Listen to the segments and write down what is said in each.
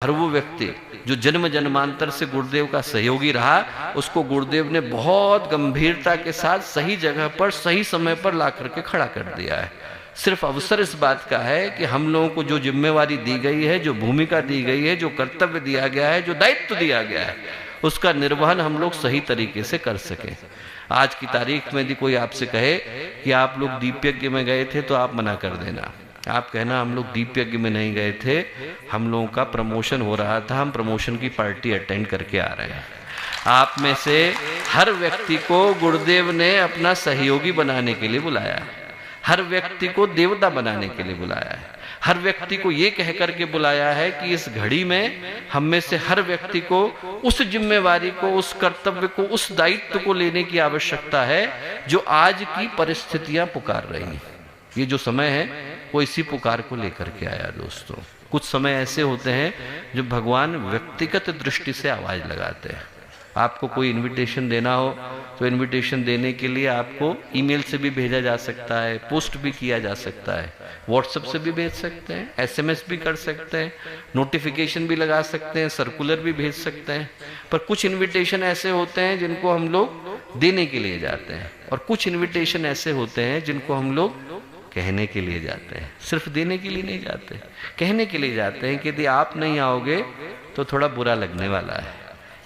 हर वो व्यक्ति जो जन्म जन्मांतर से गुरुदेव का सहयोगी रहा, उसको गुरुदेव ने बहुत गंभीरता के साथ सही जगह पर सही समय पर ला करके खड़ा कर दिया है। सिर्फ अवसर इस बात का है कि हम लोगों को जो जिम्मेवारी दी गई है, जो भूमिका दी गई है, जो कर्तव्य दिया गया है, जो दायित्व दिया गया है, उसका निर्वहन हम लोग सही तरीके से कर सकें। आज की तारीख में यदि कोई आपसे कहे कि आप लोग दीप यज्ञ में गए थे, तो आप मना कर देना। आप कहना हम लोग दीप यज्ञ में नहीं गए थे, हम लोगों का प्रमोशन हो रहा था, हम प्रमोशन की पार्टी अटेंड करके आ रहे हैं। आप में से हर व्यक्ति को गुरुदेव ने अपना सहयोगी बनाने के लिए बुलाया है, हर व्यक्ति को देवता बनाने के लिए बुलाया है, हर व्यक्ति को ये कह करके बुलाया है कि इस घड़ी में हम में से हर व्यक्ति को उस जिम्मेवारी को, उस कर्तव्य को, उस दायित्व को लेने की आवश्यकता है जो आज की परिस्थितियां पुकार रही हैं। ये जो समय है वो इसी पुकार को लेकर के आया। दोस्तों, कुछ समय ऐसे होते हैं जो भगवान व्यक्तिगत दृष्टि से आवाज लगाते हैं। आपको कोई इनविटेशन देना हो तो इनविटेशन देने के लिए आपको ईमेल से भी भेजा जा सकता है, पोस्ट भी किया जा सकता है, व्हाट्सएप से भी भेज सकते हैं, एसएमएस भी कर सकते हैं, नोटिफिकेशन भी लगा सकते हैं, सर्कुलर भी भेज सकते हैं। पर कुछ इनविटेशन ऐसे होते हैं जिनको हम लोग देने के लिए जाते हैं, और कुछ इनविटेशन ऐसे होते हैं जिनको हम लोग कहने के लिए जाते हैं। सिर्फ देने के लिए नहीं जाते, कहने के लिए जाते हैं कि यदि आप नहीं आओगे तो थोड़ा बुरा लगने वाला है।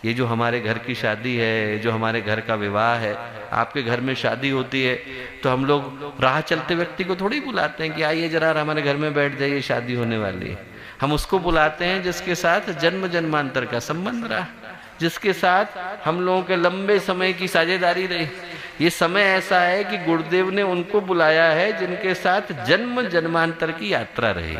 ये जो हमारे घर की शादी है, जो हमारे घर का विवाह है, आपके घर में शादी होती है तो हम लोग राह चलते व्यक्ति को थोड़ी बुलाते हैं कि आइए जरा हमारे घर में बैठ जाइए, शादी होने वाली है। हम उसको बुलाते हैं जिसके साथ जन्म जन्मांतर का संबंध रहा, जिसके साथ हम लोगों के लंबे समय की साझेदारी रही। ये समय ऐसा है कि गुरुदेव ने उनको बुलाया है जिनके साथ जन्म जन्मांतर की यात्रा रही।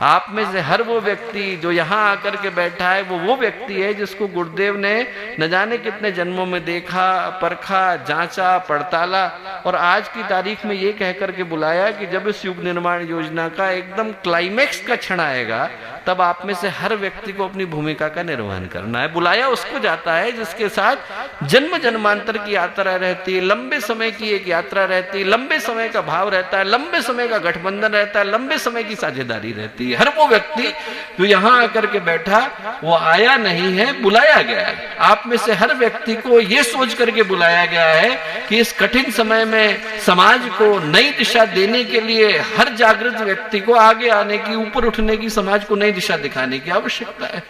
आप में से हर वो व्यक्ति जो यहाँ आकर के बैठा है वो व्यक्ति है जिसको गुरुदेव ने न जाने कितने जन्मों में देखा, परखा, जांचा, पड़ताला, और आज की तारीख में ये कह करके बुलाया कि जब इस युग निर्माण योजना का एकदम क्लाइमेक्स का क्षण आएगा तब आप में से हर व्यक्ति को अपनी भूमिका का निर्वहन करना है। बुलाया उसको जाता है जिसके साथ जन्म जन्मांतर की यात्रा रहती है, लंबे समय की एक यात्रा रहती है, लंबे समय का भाव रहता है, लंबे समय का गठबंधन रहता है, लंबे समय की साझेदारी रहती है। हर वो व्यक्ति जो यहाँ आकर के बैठा वो आया नहीं है, बुलाया गया है। आप में से हर व्यक्ति को ये सोच करके बुलाया गया है कि इस कठिन समय में समाज को नई दिशा देने के लिए हर जागृत व्यक्ति को आगे आने की, ऊपर उठने की, समाज को नई दिशा दिखाने की आवश्यकता है।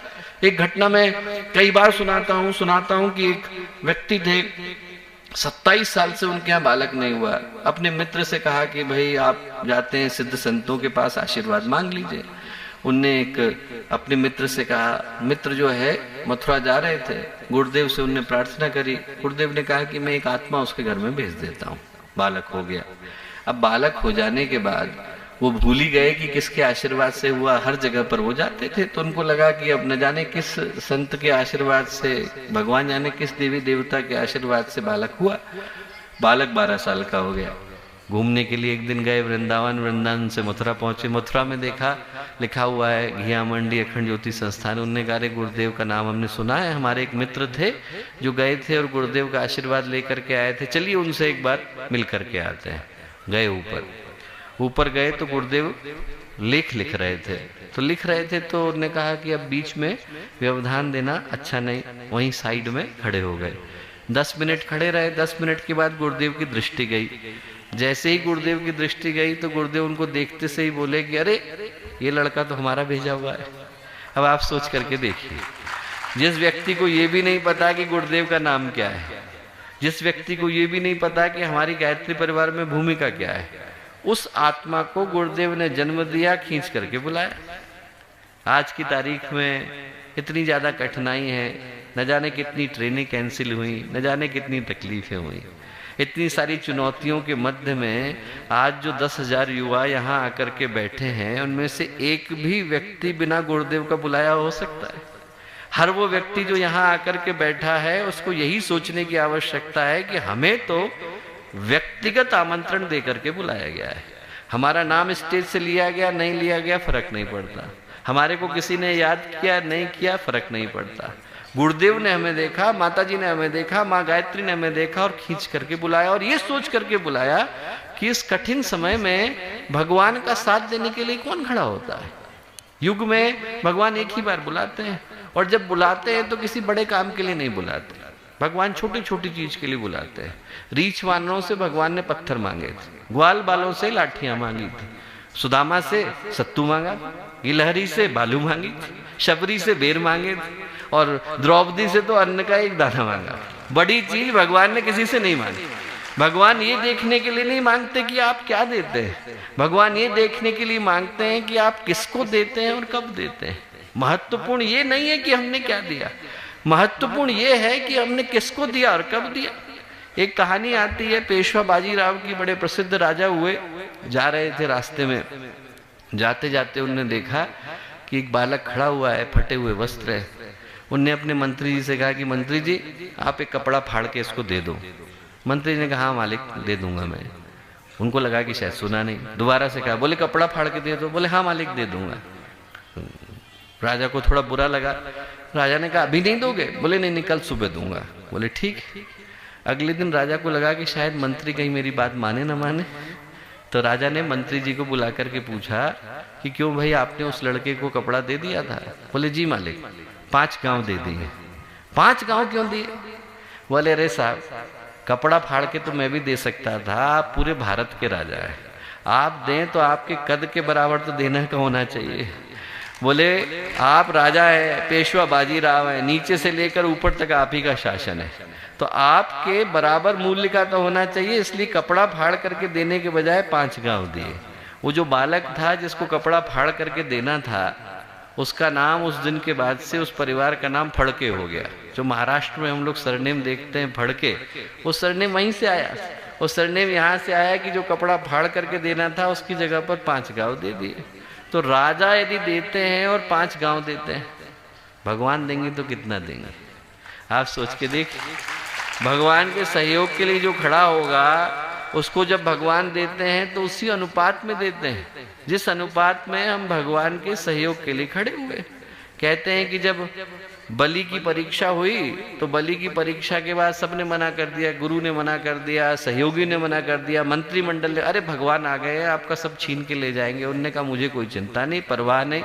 एक घटना मैं कई बार सुनाता हूं कि एक व्यक्ति थे, 27 साल से उनके यहाँ बालक नहीं हुआ। अपने मित्र से कहा कि भाई आप जाते हैं सिद्ध संतों के पास, आशीर्वाद मांग लीजिए। उनने एक अपने मित्र से कहा, मित्र जो है मथुरा जा रहे थे, गुरुदेव से उनने प्रार्थना करी। गुरुदेव ने कहा कि मैं एक आत्मा उसके घर में भेज देता हूँ। बालक हो गया। अब बालक हो जाने के बाद वो भूल ही गए कि किसके आशीर्वाद से हुआ। हर जगह पर वो जाते थे तो उनको लगा कि अब न जाने किस संत के आशीर्वाद से, भगवान जाने किस देवी देवता के आशीर्वाद से बालक हुआ। बालक 12 साल का हो गया। घूमने के लिए एक दिन गए वृंदावन, वृंदावन से मथुरा पहुंचे। मथुरा में देखा लिखा हुआ है घिया मंडी अखंड ज्योति संस्थान। उनने कहा गुरुदेव का नाम हमने सुना है, हमारे एक मित्र थे जो गए थे और गुरुदेव का आशीर्वाद लेकर के आए थे, चलिए उनसे एक बार मिल करके आते हैं। गए ऊपर गए तो गुरुदेव लेख लिख रहे थे, तो उन्होंने कहा कि अब बीच में व्यवधान देना अच्छा नहीं, वहीं साइड में खड़े हो गए। 10 मिनट खड़े रहे। 10 मिनट के बाद गुरुदेव की दृष्टि गई। जैसे ही गुरुदेव की दृष्टि गई तो गुरुदेव उनको देखते से ही बोले कि अरे ये लड़का तो हमारा भेजा हुआ है। अब आप सोच करके देखिए, जिस व्यक्ति को ये भी नहीं पता कि गुरुदेव का नाम क्या है, जिस व्यक्ति को ये भी नहीं पता कि हमारी गायत्री परिवार में भूमिका क्या है, उस आत्मा को गुरुदेव ने जन्म दिया, खींच करके बुलाया। आज की तारीख में इतनी ज्यादा कठिनाई है, न जाने कितनी ट्रेनें कैंसिल हुई, न जाने कितनी तकलीफें हुई। इतनी सारी चुनौतियों के मध्य में आज जो 10,000 युवा यहाँ आकर के बैठे हैं, उनमें से एक भी व्यक्ति बिना गुरुदेव का बुलाया हो सकता है? हर वो व्यक्ति जो यहाँ आकर के बैठा है उसको यही सोचने की आवश्यकता है कि हमें तो व्यक्तिगत आमंत्रण देकर के बुलाया गया है। हमारा नाम स्टेज से लिया गया नहीं लिया गया फर्क नहीं पड़ता, हमारे को किसी ने याद किया नहीं किया फर्क नहीं पड़ता। गुरुदेव ने हमें देखा, माता जी ने हमें देखा, माँ गायत्री ने हमें देखा और खींच करके बुलाया, और ये सोच करके बुलाया कि इस कठिन समय में भगवान का साथ देने के लिए कौन खड़ा होता है। युग में भगवान एक ही बार बुलाते हैं, और जब बुलाते हैं तो किसी बड़े काम के लिए नहीं बुलाते, भगवान छोटी छोटी चीज के लिए बुलाते हैं। रीछ वानरों से भगवान ने पत्थर मांगे थे, ग्वाल बालों से लाठियां मांगी थी, सुदामा से सत्तू मांगा, गिलहरी से बालू मांगी थी, शबरी से बेर मांगे थे, और द्रौपदी से तो अन्न का एक दाना मांगा। बड़ी चीज भगवान ने किसी से नहीं मांगी। भगवान ये देखने के लिए नहीं मांगते कि आप क्या देते हैं, भगवान ये देखने के लिए मांगते हैं कि आप किसको देते हैं और कब देते हैं। महत्वपूर्ण ये नहीं है कि हमने क्या दिया, महत्वपूर्ण ये है कि हमने किसको दिया और कब दिया। एक कहानी आती है, पेशवा बाजीराव की, बड़े प्रसिद्ध राजा हुए, जा रहे थे, रास्ते में जाते जाते उन्होंने देखा कि एक बालक खड़ा हुआ है, फटे हुए वस्त्र है। उनने अपने मंत्री जी से कहा कि मंत्री जी आप एक कपड़ा फाड़ के इसको दे दो। मंत्री जी ने कहा हाँ मालिक दे दूंगा मैं। उनको लगा कि शायद सुना नहीं, दोबारा से कहा, बोले कपड़ा फाड़ के दे दो, बोले हाँ मालिक दे दूंगा। राजा को थोड़ा बुरा लगा, राजा ने कहा अभी नहीं दोगे, बोले नहीं नहीं कल सुबह दूंगा, बोले ठीक। अगले दिन राजा को लगा कि शायद मंत्री कहीं मेरी बात माने ना माने, तो राजा ने मंत्री जी को बुला करके पूछा कि क्यों भाई आपने उस लड़के को कपड़ा दे दिया था? बोले जी मालिक 5 गांव दे दिए। 5 गांव क्यों दिए? बोले अरे साहब कपड़ा फाड़ के तो मैं भी दे सकता था, आप पूरे भारत के राजा है, आप दें तो आपके कद के बराबर तो देना का होना चाहिए। बोले आप राजा है, पेशवा बाजीराव है, नीचे से लेकर ऊपर तक आप ही का शासन है, तो आपके बराबर मूल्य का तो होना चाहिए, इसलिए कपड़ा फाड़ करके देने के बजाय 5 गांव दिए। वो जो बालक था जिसको कपड़ा फाड़ करके देना था, उसका नाम उस दिन के बाद से उस परिवार का नाम फड़के हो गया। जो महाराष्ट्र में हम लोग सरनेम देखते हैं फड़के, वो सरनेम वहीं से आया। वो सरनेम यहाँ से आया कि जो कपड़ा फाड़ करके देना था उसकी जगह पर 5 गांव दे दिए। तो राजा यदि देते हैं और 5 गांव देते हैं, भगवान देंगे तो कितना देंगे? आप सोच के देख, भगवान के सहयोग के लिए जो खड़ा होगा उसको जब भगवान देते हैं तो उसी अनुपात में देते हैं जिस अनुपात में हम भगवान के सहयोग के लिए खड़े हुए। कहते हैं कि जब बलि की परीक्षा हुई तो बलि की परीक्षा के बाद सबने मना कर दिया, गुरु ने मना कर दिया, सहयोगी ने मना कर दिया, मंत्रिमंडल ने, अरे भगवान आ गए आपका सब छीन के ले जाएंगे। उनने कहा मुझे कोई चिंता नहीं, परवाह नहीं,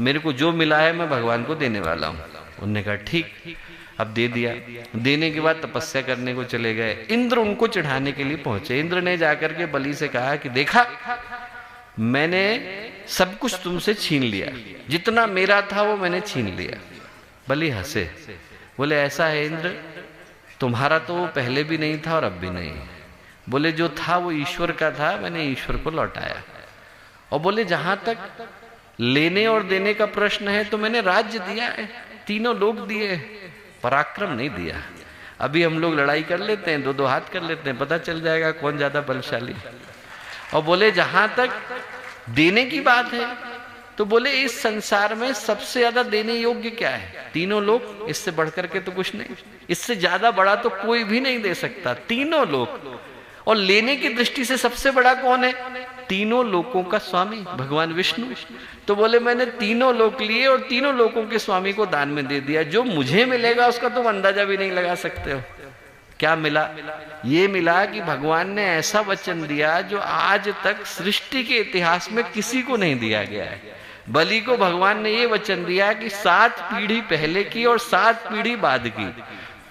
मेरे को जो मिला है मैं भगवान को देने वाला हूँ। उनने कहा ठीक, अब दे दिया। देने के बाद तपस्या करने को चले गए। इंद्र उनको चढ़ाने के लिए पहुंचे। इंद्र ने जाकर के बलि से कहा कि देखा मैंने सब कुछ तुमसे छीन लिया, जितना मेरा था वो मैंने छीन लिया। बलि हंसे, बोले ऐसा है इंद्र, तुम्हारा तो वो पहले भी नहीं था और अब भी नहीं। बोले जो था वो ईश्वर का था, मैंने ईश्वर को लौटाया। और बोले जहां तक लेने और देने का प्रश्न है तो मैंने राज्य दिया है, 3 लोग दिए, पराक्रम नहीं दिया। अभी हम लोग लड़ाई कर लेते हैं, 2-2 हाथ कर लेते हैं, पता चल जाएगा कौन ज्यादा बलशाली। और बोले जहां तक देने की बात है तो बोले इस संसार में सबसे ज्यादा देने योग्य क्या है? 3 लोग, इससे बढ़कर के तो कुछ नहीं, इससे ज्यादा बड़ा तो कोई भी नहीं दे सकता, 3 लोग। और लेने की दृष्टि से सबसे बड़ा कौन है? 3 लोकों का स्वामी भगवान विष्णु। तो बोले मैंने 3 लोक लिए और 3 लोकों के स्वामी को दान में दे दिया। जो मुझे मिलेगा उसका तुम अंदाजा भी नहीं लगा सकते हो। क्या मिला? ये मिला कि भगवान ने ऐसा वचन दिया जो आज तक सृष्टि के इतिहास में किसी को नहीं दिया गया है। बलि को भगवान ने ये वचन दिया कि 7 पीढ़ी पहले की और 7 पीढ़ी बाद की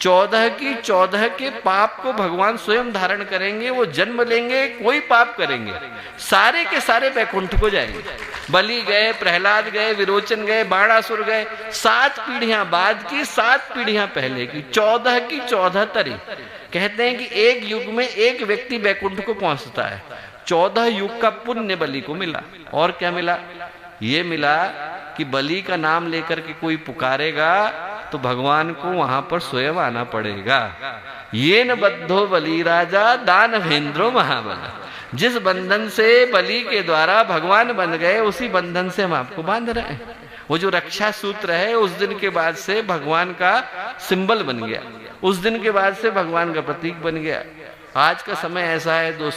14 के पाप को भगवान स्वयं धारण करेंगे। वो जन्म लेंगे, कोई पाप करेंगे, सारे के सारे वैकुंठ को जाएंगे। बलि गए, प्रहलाद गए, विरोचन गए, बाणासुर गए, 7 पीढ़ियां बाद की, 7 पीढ़ियां पहले की, 14 की 14 तरी। कहते हैं कि एक युग में एक व्यक्ति वैकुंठ को पहुंचता है। 14 युग का पुण्य बलि को मिला। और क्या मिला? ये मिला कि बलि का नाम लेकर के कोई पुकारेगा तो भगवान को वहां पर स्वयं आना पड़ेगा। ये न बद्धो बलि राजा दानवेंद्रो महाबला। जिस बंधन से बलि के द्वारा भगवान बन गए उसी बंधन से हम आपको बांध रहे हैं। वो जो रक्षा सूत्र है उस दिन के बाद से भगवान का सिंबल बन गया, उस दिन के बाद से भगवान का प्रतीक बन गया। आज का समय ऐसा है दोस्तों,